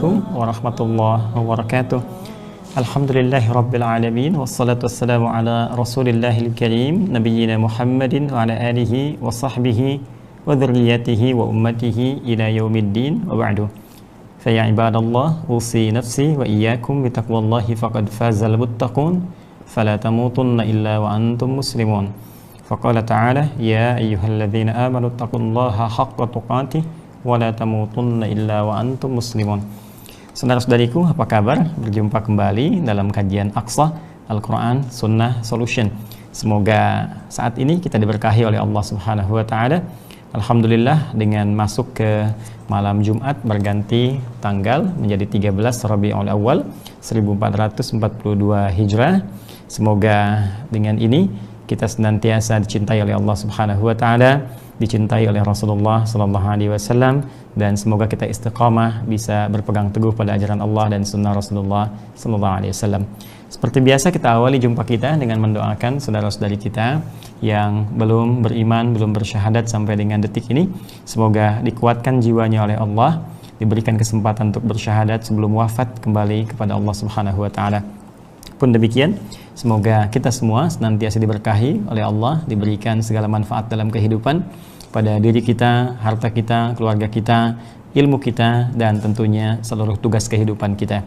Assalamualaikum warahmatullahi wabarakatuh. Alhamdulillahi rabbil alamin, wassalatu wassalamu ala rasulillahil karim, nabiyyina Muhammadin wa ala alihi wa sahbihi wa dhurriyyatihi wa ummatihi ila yaumiddin wa ba'du. Fa ya ibadallah, usi nafsi wa iyyakum bitaqwallahi faqad fazal muttaqun, fala tamutunna illa wa antum muslimun. Faqala ta'ala, ya ayyuhalladzina amanu taqullaha haqqa tuqatih wa la tamutunna illa wa antum muslimun. Saudara-saudariku, apa kabar? Berjumpa kembali dalam kajian Aqsa Al-Quran Sunnah Solution. Semoga saat ini kita diberkahi oleh Allah Subhanahu wa taala. Alhamdulillah, dengan masuk ke malam Jumat berganti tanggal menjadi 13 Rabiul Awal 1442 Hijrah. Semoga dengan ini kita senantiasa dicintai oleh Allah Subhanahu wa taala, dicintai oleh Rasulullah sallallahu alaihi wasallam, dan semoga kita istiqamah bisa berpegang teguh pada ajaran Allah dan sunnah Rasulullah sallallahu alaihi wasallam. Seperti biasa, kita awali jumpa kita dengan mendoakan saudara-saudari kita yang belum beriman, belum bersyahadat sampai dengan detik ini. Semoga dikuatkan jiwanya oleh Allah, diberikan kesempatan untuk bersyahadat sebelum wafat kembali kepada Allah Subhanahu wa taala. Pun demikian, semoga kita semua senantiasa diberkahi oleh Allah, diberikan segala manfaat dalam kehidupan pada diri kita, harta kita, keluarga kita, ilmu kita, dan tentunya seluruh tugas kehidupan kita.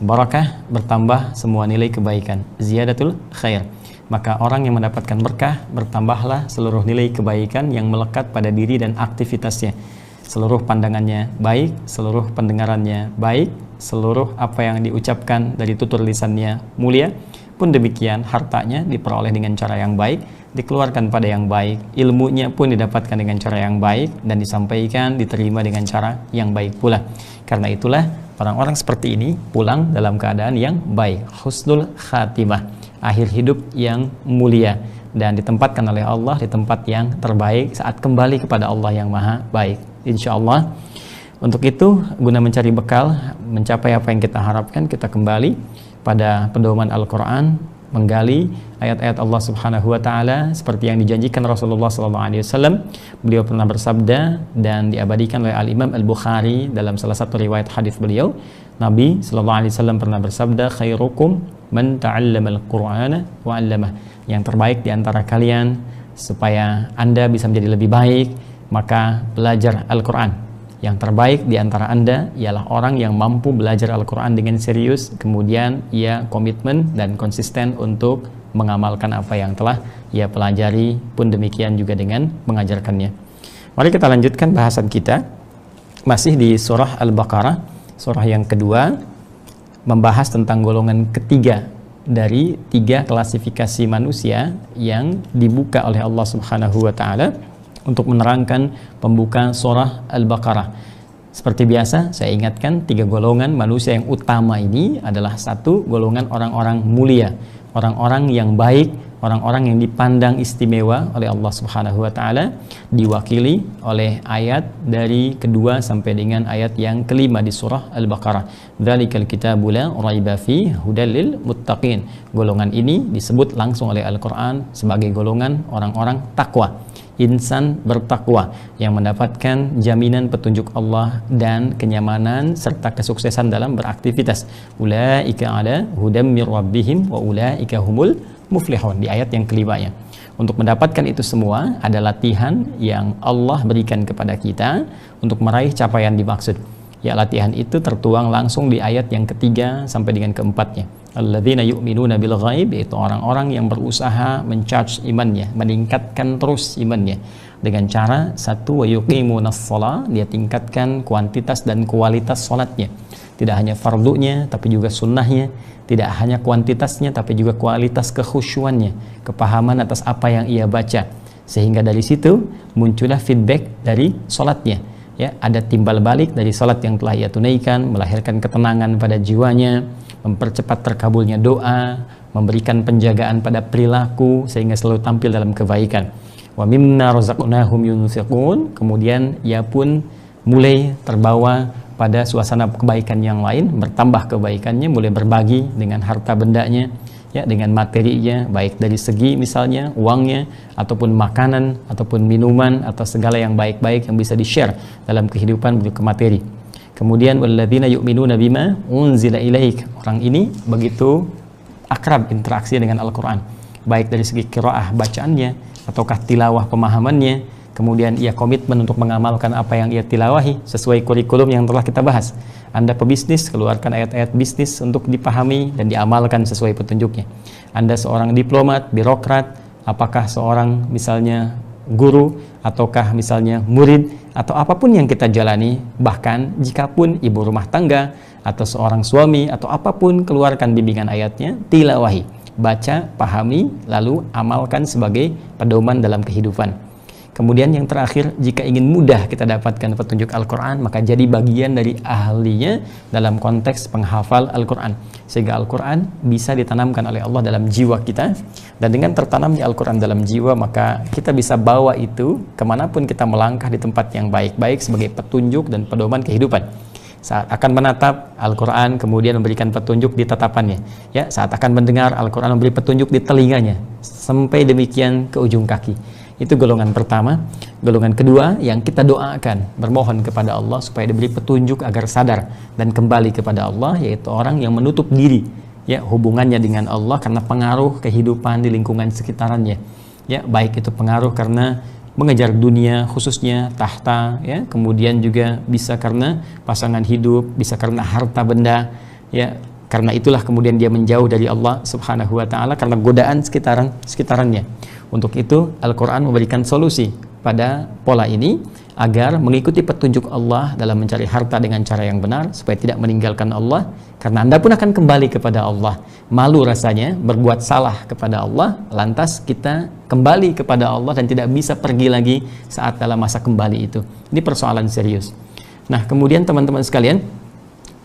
Barakah, bertambah semua nilai kebaikan, ziyadatul khair. Maka orang yang mendapatkan berkah, bertambahlah seluruh nilai kebaikan yang melekat pada diri dan aktivitasnya. Seluruh pandangannya baik, seluruh pendengarannya baik, seluruh apa yang diucapkan dari tutur lisannya mulia. Pun demikian, hartanya diperoleh dengan cara yang baik, dikeluarkan pada yang baik, ilmunya pun didapatkan dengan cara yang baik, dan disampaikan, diterima dengan cara yang baik pula. Karena itulah orang-orang seperti ini pulang dalam keadaan yang baik, husnul khatimah, akhir hidup yang mulia, dan ditempatkan oleh Allah di tempat yang terbaik saat kembali kepada Allah yang maha baik, insyaallah. Untuk itu, guna mencari bekal mencapai apa yang kita harapkan, kita kembali pada pedoman Al-Quran, menggali ayat-ayat Allah Subhanahu wa taala seperti yang dijanjikan Rasulullah sallallahu alaihi wasallam. Beliau pernah bersabda dan diabadikan oleh Al-Imam Al-Bukhari dalam salah satu riwayat hadis beliau. Nabi sallallahu alaihi wasallam pernah bersabda, khairukum man ta'allamal Qur'ana wa 'allamah. Yang terbaik di antara kalian supaya Anda bisa menjadi lebih baik, maka belajar Al-Quran. Yang terbaik di antara Anda ialah orang yang mampu belajar Al-Quran dengan serius, kemudian ia komitmen dan konsisten untuk mengamalkan apa yang telah ia pelajari, pun demikian juga dengan mengajarkannya. Mari kita lanjutkan bahasan kita, masih di surah Al-Baqarah, surah yang kedua, membahas tentang golongan ketiga dari 3 klasifikasi manusia yang dibuka oleh Allah Subhanahu wa taala untuk menerangkan pembuka surah Al-Baqarah. Seperti biasa, saya ingatkan 3 golongan manusia yang utama ini adalah 1, golongan orang-orang mulia, orang-orang yang baik, orang-orang yang dipandang istimewa oleh Allah Subhanahu wa taala, diwakili oleh ayat dari kedua sampai dengan ayat yang kelima di surah Al-Baqarah. Dzalikal kitabu la raiba fi hudal lil muttaqin. Golongan ini disebut langsung oleh Al-Qur'an sebagai golongan orang-orang takwa, insan bertakwa yang mendapatkan jaminan petunjuk Allah dan kenyamanan serta kesuksesan dalam beraktivitas. Ulaika ala hudam mir rabbihim wa ulaika humul muflihun, di ayat yang kelimanya. Untuk mendapatkan itu semua ada latihan yang Allah berikan kepada kita untuk meraih capaian dimaksud. Ya, latihan itu tertuang langsung di ayat yang ketiga sampai dengan keempatnya. Alladzina yu'minuna bil ghaib, yaitu orang-orang yang berusaha mencharge imannya, meningkatkan terus imannya dengan cara 1, wa yuqimunas shalah, dia tingkatkan kuantitas dan kualitas salatnya. Tidak hanya fardunya tapi juga sunnahnya, tidak hanya kuantitasnya tapi juga kualitas kekhusyuannya, kepahaman atas apa yang ia baca, sehingga dari situ muncullah feedback dari salatnya. Ya, ada timbal balik dari salat yang telah ia tunaikan, melahirkan ketenangan pada jiwanya, mempercepat terkabulnya doa, memberikan penjagaan pada perilaku sehingga selalu tampil dalam kebaikan. Wa mimma razaqnahum yunfiqun, kemudian ia pun mulai terbawa pada suasana kebaikan yang lain, bertambah kebaikannya, mulai berbagi dengan harta bendanya, ya, dengan materinya, baik dari segi misalnya uangnya, ataupun makanan, ataupun minuman, atau segala yang baik-baik yang bisa di-share dalam kehidupan menuju ke materi. Kemudian walladzina yu'minuna bima unzila ilaik. Orang ini begitu akrab interaksi dengan Al-Qur'an, baik dari segi qiraah bacaannya ataukah tilawah pemahamannya. Kemudian ia komitmen untuk mengamalkan apa yang ia tilawahi sesuai kurikulum yang telah kita bahas. Anda pebisnis, keluarkan ayat-ayat bisnis untuk dipahami dan diamalkan sesuai petunjuknya. Anda seorang diplomat, birokrat, apakah seorang misalnya guru ataukah misalnya murid atau apapun yang kita jalani, bahkan jikapun ibu rumah tangga atau seorang suami atau apapun, keluarkan bimbingan ayatnya, tilawahi, baca, pahami, lalu amalkan sebagai pedoman dalam kehidupan. Kemudian yang terakhir, jika ingin mudah kita dapatkan petunjuk Al-Quran, maka jadi bagian dari ahlinya dalam konteks penghafal Al-Quran, sehingga Al-Quran bisa ditanamkan oleh Allah dalam jiwa kita. Dan dengan tertanamnya Al-Quran dalam jiwa, maka kita bisa bawa itu kemanapun kita melangkah di tempat yang baik-baik sebagai petunjuk dan pedoman kehidupan. Saat akan menatap Al-Quran, kemudian memberikan petunjuk di tatapannya, ya, saat akan mendengar Al-Quran, memberi petunjuk di telinganya, sampai demikian ke ujung kaki. Itu golongan pertama. Golongan kedua yang kita doakan, bermohon kepada Allah supaya diberi petunjuk agar sadar dan kembali kepada Allah, yaitu orang yang menutup diri, ya, hubungannya dengan Allah karena pengaruh kehidupan di lingkungan sekitarnya, ya, baik itu pengaruh karena mengejar dunia, khususnya tahta, ya, kemudian juga bisa karena pasangan hidup, bisa karena harta benda, ya. Karena itulah kemudian dia menjauh dari Allah Subhanahu wa Ta'ala karena godaan sekitarnya. Untuk itu Al-Quran memberikan solusi pada pola ini agar mengikuti petunjuk Allah dalam mencari harta dengan cara yang benar supaya tidak meninggalkan Allah, karena Anda pun akan kembali kepada Allah. Malu rasanya berbuat salah kepada Allah, lantas kita kembali kepada Allah dan tidak bisa pergi lagi saat dalam masa kembali itu. Ini persoalan serius. Nah, kemudian teman-teman sekalian,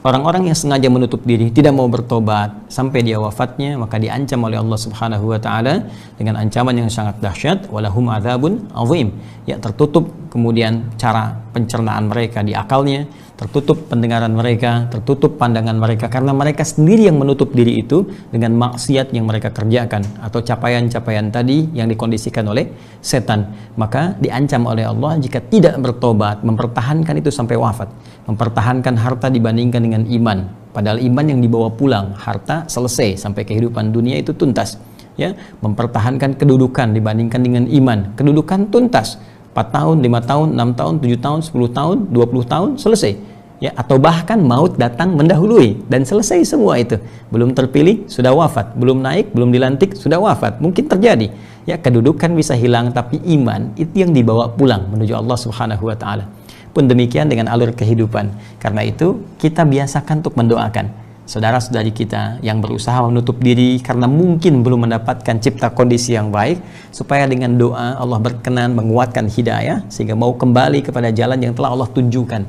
orang-orang yang sengaja menutup diri, tidak mau bertobat sampai dia wafatnya, maka diancam oleh Allah Subhanahu wa Ta'ala dengan ancaman yang sangat dahsyat, walahum adzabun azim. Ya, tertutup kemudian cara pencernaan mereka di akalnya, tertutup pendengaran mereka, tertutup pandangan mereka, karena mereka sendiri yang menutup diri itu dengan maksiat yang mereka kerjakan atau capaian-capaian tadi yang dikondisikan oleh setan. Maka diancam oleh Allah jika tidak bertobat, mempertahankan itu sampai wafat, mempertahankan harta dibandingkan dengan iman, padahal iman yang dibawa pulang, harta selesai sampai kehidupan dunia itu tuntas, ya. Mempertahankan kedudukan dibandingkan dengan iman, kedudukan tuntas 4 tahun, 5 tahun, 6 tahun, 7 tahun, 10 tahun, 20 tahun selesai, ya. Atau bahkan maut datang mendahului dan selesai semua itu. Belum terpilih sudah wafat, belum naik, belum dilantik sudah wafat. Mungkin terjadi, ya, kedudukan bisa hilang tapi iman itu yang dibawa pulang menuju Allah Subhanahu wa Ta'ala. Pun demikian dengan alur kehidupan. Karena itu kita biasakan untuk mendoakan saudara-saudari kita yang berusaha menutup diri karena mungkin belum mendapatkan cipta kondisi yang baik, supaya dengan doa Allah berkenan menguatkan hidayah sehingga mau kembali kepada jalan yang telah Allah tunjukkan.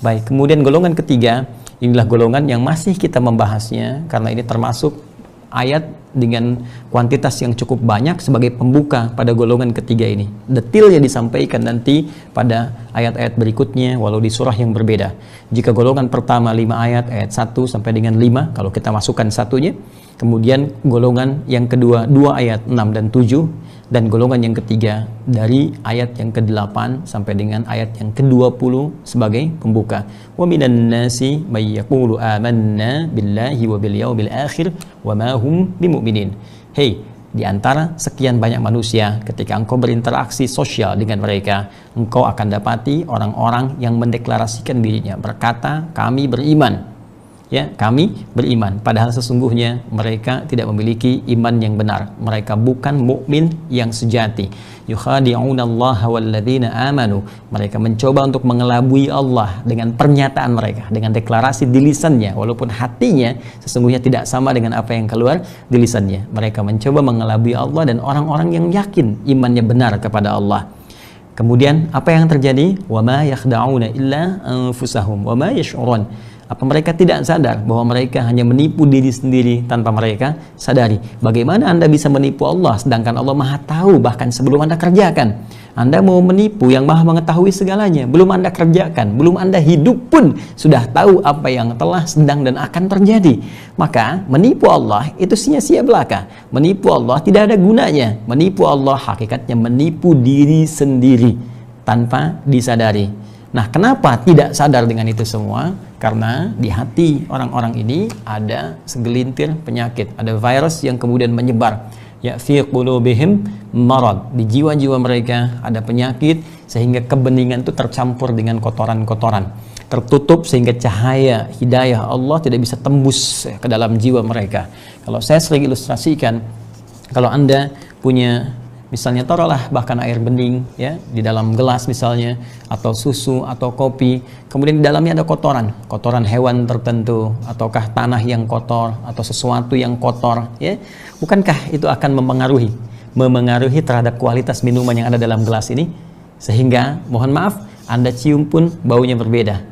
Baik, kemudian golongan ketiga, inilah golongan yang masih kita membahasnya karena ini termasuk ayat dengan kuantitas yang cukup banyak sebagai pembuka pada golongan ketiga ini. Detailnya disampaikan nanti pada ayat-ayat berikutnya walau di surah yang berbeda. Jika golongan pertama 5 ayat, ayat 1 sampai dengan 5, kalau kita masukkan satunya, kemudian golongan yang kedua 2 ayat 6 dan 7, dan golongan yang ketiga dari ayat yang ke-8 sampai dengan ayat yang ke-20 sebagai pembuka. Wa minan nasi may yaqulu amanna billahi wa bil yaumil akhir wa ma hum bimu'minin. Hei, di antara sekian banyak manusia, ketika engkau berinteraksi sosial dengan mereka, engkau akan dapati orang-orang yang mendeklarasikan dirinya berkata, kami beriman, ya, kami beriman, padahal sesungguhnya mereka tidak memiliki iman yang benar. Mereka bukan mukmin yang sejati. Yukhadi'unallaha walladzina amanu. Mereka mencoba untuk mengelabui Allah dengan pernyataan mereka, dengan deklarasi di lisannya, walaupun hatinya sesungguhnya tidak sama dengan apa yang keluar di lisannya. Mereka mencoba mengelabui Allah dan orang-orang yang yakin imannya benar kepada Allah. Kemudian apa yang terjadi? Wa ma yakhda'una illa anfusahum wa ma yash'urun. Apa mereka tidak sadar bahwa mereka hanya menipu diri sendiri tanpa mereka sadari? Bagaimana Anda bisa menipu Allah sedangkan Allah Maha tahu bahkan sebelum Anda kerjakan? Anda mau menipu yang Maha mengetahui segalanya, belum Anda kerjakan, belum Anda hidup pun sudah tahu apa yang telah, sedang dan akan terjadi. Maka menipu Allah itu sia-sia belaka. Menipu Allah tidak ada gunanya. Menipu Allah hakikatnya menipu diri sendiri tanpa disadari. Nah, kenapa tidak sadar dengan itu semua? Karena di hati orang-orang ini ada segelintir penyakit, ada virus yang kemudian menyebar. Ya, fi qulubihim marad, di jiwa-jiwa mereka ada penyakit sehingga kebeningan itu tercampur dengan kotoran-kotoran, tertutup sehingga cahaya hidayah Allah tidak bisa tembus ke dalam jiwa mereka. Kalau saya sering ilustrasikan, kalau Anda punya misalnya taruhlah bahkan air bening ya di dalam gelas misalnya, atau susu atau kopi, kemudian di dalamnya ada kotoran hewan tertentu, ataukah tanah yang kotor atau sesuatu yang kotor ya, bukankah itu akan memengaruhi terhadap kualitas minuman yang ada dalam gelas ini, sehingga mohon maaf Anda cium pun baunya berbeda.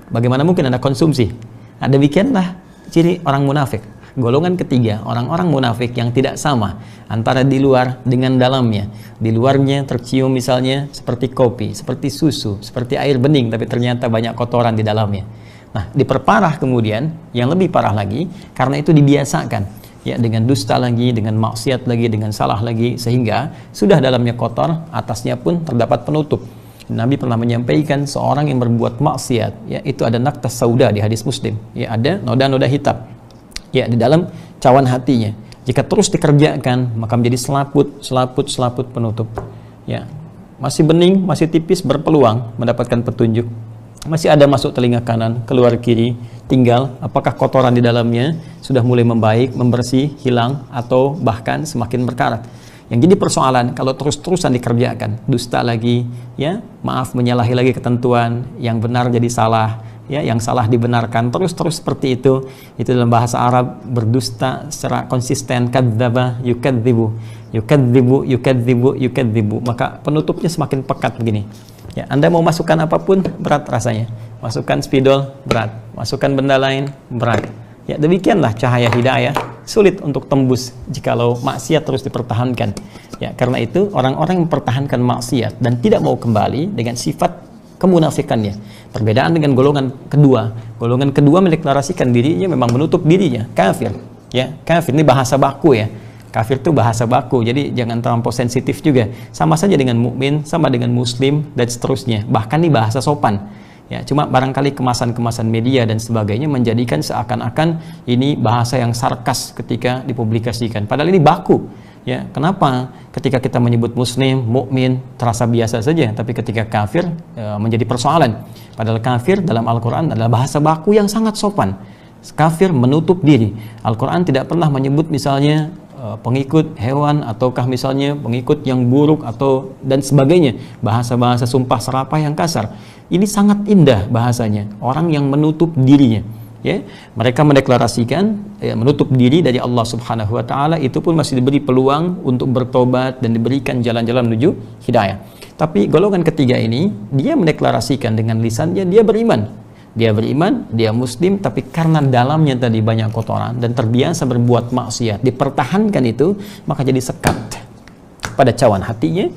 Bagaimana mungkin Anda konsumsi? Nah, demikianlah ciri orang munafik. Golongan ketiga, orang-orang munafik yang tidak sama antara di luar dengan dalamnya. Di luarnya tercium misalnya seperti kopi, seperti susu, seperti air bening, tapi ternyata banyak kotoran di dalamnya. Nah, diperparah kemudian, yang lebih parah lagi, karena itu dibiasakan ya, dengan dusta lagi, dengan maksiat lagi, dengan salah lagi, sehingga sudah dalamnya kotor, atasnya pun terdapat penutup. Nabi pernah menyampaikan seorang yang berbuat maksiat ya, itu ada naktas sauda di hadis Muslim ya, ada noda-noda hitam ya di dalam cawan hatinya. Jika terus dikerjakan, maka menjadi selaput penutup. Ya, masih bening, masih tipis, berpeluang mendapatkan petunjuk. Masih ada masuk telinga kanan, keluar kiri, tinggal apakah kotoran di dalamnya sudah mulai membaik, membersih, hilang, atau bahkan semakin berkarat. Yang jadi persoalan kalau terus-terusan dikerjakan, dusta lagi, ya, maaf menyalahi lagi ketentuan, yang benar jadi salah, ya, yang salah dibenarkan, terus seperti itu dalam bahasa Arab berdusta secara konsisten, kadzdzaba yukadzibu, maka penutupnya semakin pekat begini. Ya, Anda mau masukkan apapun berat rasanya, masukkan spidol berat, masukkan benda lain berat. Ya, demikianlah cahaya hidayah sulit untuk tembus jikalau maksiat terus dipertahankan. Ya, karena itu orang-orang yang mempertahankan maksiat dan tidak mau kembali dengan sifat kemunafikannya. Perbedaan dengan golongan kedua. Golongan kedua mendeklarasikan dirinya memang menutup dirinya, kafir. Ya, kafir ini bahasa baku ya. Kafir itu bahasa baku. Jadi jangan terlampau sensitif juga. Sama saja dengan mukmin, sama dengan muslim dan seterusnya. Bahkan ini bahasa sopan. Ya, cuma barangkali kemasan-kemasan media dan sebagainya menjadikan seakan-akan ini bahasa yang sarkas ketika dipublikasikan. Padahal ini baku. Ya, kenapa ketika kita menyebut muslim, mukmin terasa biasa saja, tapi ketika kafir menjadi persoalan. Padahal kafir dalam Al-Quran adalah bahasa baku yang sangat sopan. Kafir menutup diri. Al-Quran tidak pernah menyebut misalnya pengikut hewan, ataukah misalnya pengikut yang buruk atau dan sebagainya, bahasa-bahasa sumpah serapah yang kasar. Ini sangat indah bahasanya, orang yang menutup dirinya. Ya, mereka mendeklarasikan menutup diri dari Allah Subhanahu wa taala, itu pun masih diberi peluang untuk bertobat dan diberikan jalan-jalan menuju hidayah. Tapi golongan ketiga ini, dia mendeklarasikan dengan lisannya dia beriman. Dia muslim, tapi karena dalamnya tadi banyak kotoran dan terbiasa berbuat maksiat, dipertahankan itu, maka jadi sekat pada cawan hatinya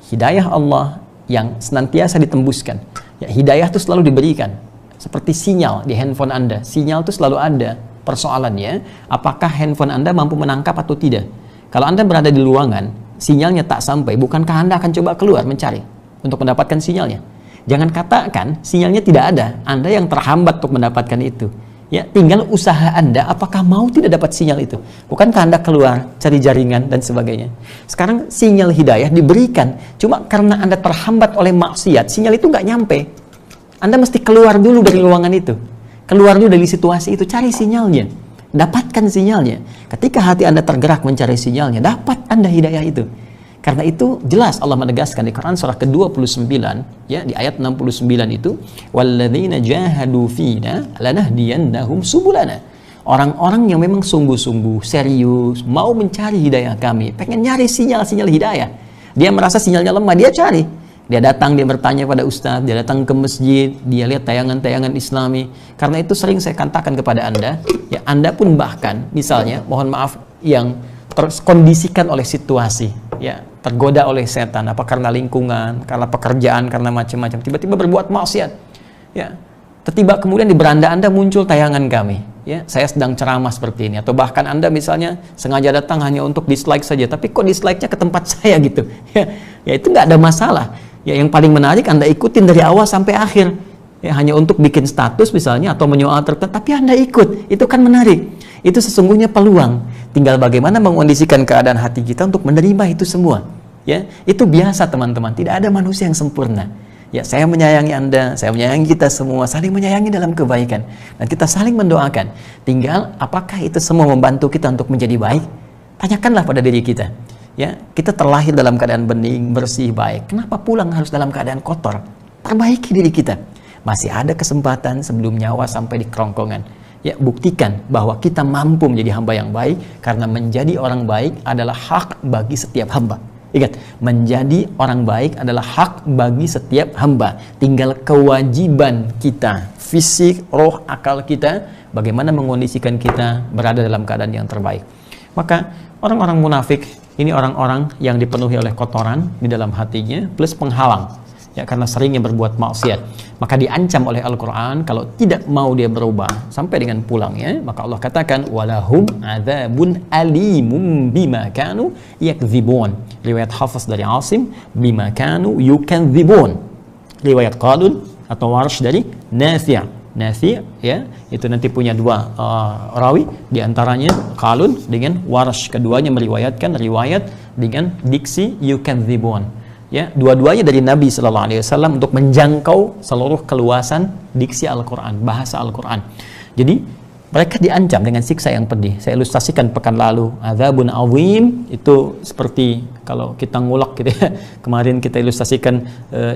hidayah Allah yang senantiasa ditembuskan. Ya, hidayah itu selalu diberikan. Seperti sinyal di handphone Anda, sinyal itu selalu ada. Persoalannya, apakah handphone Anda mampu menangkap atau tidak? Kalau Anda berada di ruangan, sinyalnya tak sampai, bukankah Anda akan coba keluar mencari untuk mendapatkan sinyalnya? Jangan katakan sinyalnya tidak ada, Anda yang terhambat untuk mendapatkan itu. Ya, tinggal usaha Anda, apakah mau tidak dapat sinyal itu? Bukankah Anda keluar, cari jaringan dan sebagainya? Sekarang sinyal hidayah diberikan, cuma karena Anda terhambat oleh maksiat, sinyal itu nggak nyampe. Anda mesti keluar dulu dari ruangan itu, keluar dulu dari situasi itu, cari sinyalnya, dapatkan sinyalnya. Ketika hati Anda tergerak mencari sinyalnya, dapat Anda hidayah itu. Karena itu jelas Allah menegaskan di Quran surah ke-29 ya, di ayat 69 itu, walladzina jahadu fina lanahdiyannahum subulana. Orang-orang yang memang sungguh-sungguh serius mau mencari hidayah kami, pengen nyari sinyal-sinyal hidayah. Dia merasa sinyalnya lemah, dia cari. Dia datang, dia bertanya pada ustadz, dia datang ke masjid, dia lihat tayangan-tayangan islami. Karena itu sering saya katakan kepada Anda, ya Anda pun bahkan misalnya, mohon maaf, yang terkondisikan oleh situasi, ya, tergoda oleh setan, apa karena lingkungan, karena pekerjaan, karena macam-macam, tiba-tiba berbuat maksiat, ya, tiba-tiba kemudian di beranda Anda muncul tayangan kami, ya, saya sedang ceramah seperti ini, atau bahkan Anda misalnya sengaja datang hanya untuk dislike saja, tapi kok dislike-nya ke tempat saya gitu, ya itu nggak ada masalah. Ya, yang paling menarik Anda ikutin dari awal sampai akhir. Ya, hanya untuk bikin status misalnya atau menyoal tertentu, tapi Anda ikut, itu kan menarik. Itu sesungguhnya peluang. Tinggal bagaimana mengondisikan keadaan hati kita untuk menerima itu semua. Ya, itu biasa teman-teman. Tidak ada manusia yang sempurna. Ya, saya menyayangi Anda, saya menyayangi kita semua, saling menyayangi dalam kebaikan, dan kita saling mendoakan. Tinggal apakah itu semua membantu kita untuk menjadi baik? Tanyakanlah pada diri kita. Ya, kita terlahir dalam keadaan bening, bersih, baik. Kenapa pulang harus dalam keadaan kotor? Perbaiki diri kita. Masih ada kesempatan sebelum nyawa sampai di kerongkongan. Ya, buktikan bahwa kita mampu menjadi hamba yang baik, karena menjadi orang baik adalah hak bagi setiap hamba. Ingat, menjadi orang baik adalah hak bagi setiap hamba. Tinggal kewajiban kita, fisik, roh, akal kita, bagaimana mengondisikan kita berada dalam keadaan yang terbaik. Maka orang-orang munafik ini orang-orang yang dipenuhi oleh kotoran di dalam hatinya plus penghalang. Ya, karena seringnya berbuat maksiat, maka diancam oleh Al-Quran kalau tidak mau dia berubah sampai dengan pulangnya, maka Allah katakan walahum adzabun alimum bima kanu yakdzibun. Riwayat Hafiz dari Asim, bima kanu yukadzibun. Riwayat Qalun atau Warsh dari Nafi'. Nafi', ya, itu nanti punya dua rawi, diantaranya Qalun dengan Warsh. Keduanya meriwayatkan riwayat dengan diksi yukadzibun. Ya, dua-duanya dari Nabi Sallallahu Alaihi Wasallam untuk menjangkau seluruh keluasan diksi Al-Quran, bahasa Al-Quran. Jadi mereka diancam dengan siksa yang pedih. Saya ilustrasikan pekan lalu, adzabun azim itu seperti kalau kita ngulek gitu ya. Kemarin kita ilustrasikan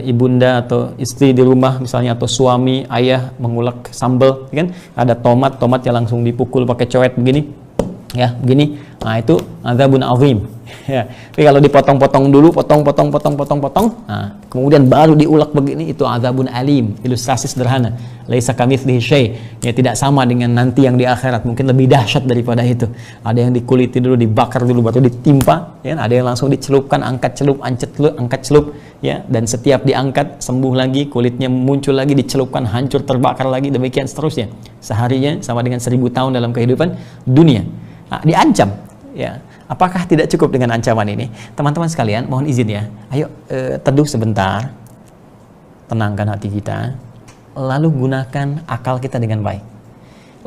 ibunda atau istri di rumah misalnya, atau suami, ayah mengulek sambal, kan? Ada tomat yang langsung dipukul pakai coet begini, ya, begini. Nah, itu adzabun azim. Ya, tapi kalau dipotong-potong dulu, potong, nah, kemudian baru diulek begini, itu azabun alim. Ilustrasi sederhana. Laisa kamitslihi syai'. Ya, tidak sama dengan nanti yang di akhirat, mungkin lebih dahsyat daripada itu. Ada yang dikuliti dulu, dibakar dulu, baru ditimpa, ya, ada yang langsung dicelupkan, angkat celup, angkat celup, ya, dan setiap diangkat sembuh lagi, kulitnya muncul lagi, dicelupkan, hancur, terbakar lagi, demikian seterusnya. Seharinya sama dengan 1000 tahun dalam kehidupan dunia. Nah, diancam, ya. Apakah tidak cukup dengan ancaman ini? Teman-teman sekalian, mohon izin ya. Ayo teduh sebentar, tenangkan hati kita, lalu gunakan akal kita dengan baik.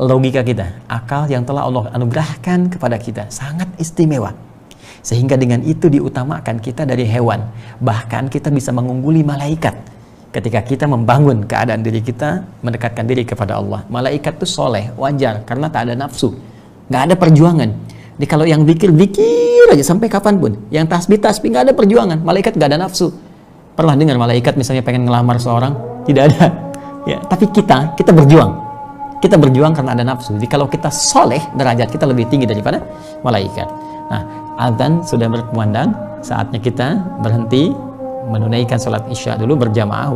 Logika kita, akal yang telah Allah anugerahkan kepada kita, sangat istimewa. Sehingga dengan itu diutamakan kita dari hewan. Bahkan kita bisa mengungguli malaikat ketika kita membangun keadaan diri kita, mendekatkan diri kepada Allah. Malaikat itu soleh, wajar, karena tak ada nafsu, nggak ada perjuangan. Jadi kalau yang zikir aja sampai kapanpun, yang tasbih nggak ada perjuangan, malaikat nggak ada nafsu. Pernah dengar malaikat misalnya pengen ngelamar seorang? Tidak ada. Ya, tapi kita berjuang karena ada nafsu. Jadi kalau kita soleh, derajat kita lebih tinggi daripada malaikat. Nah, azan sudah berkumandang, saatnya kita berhenti menunaikan sholat isya dulu berjamaah.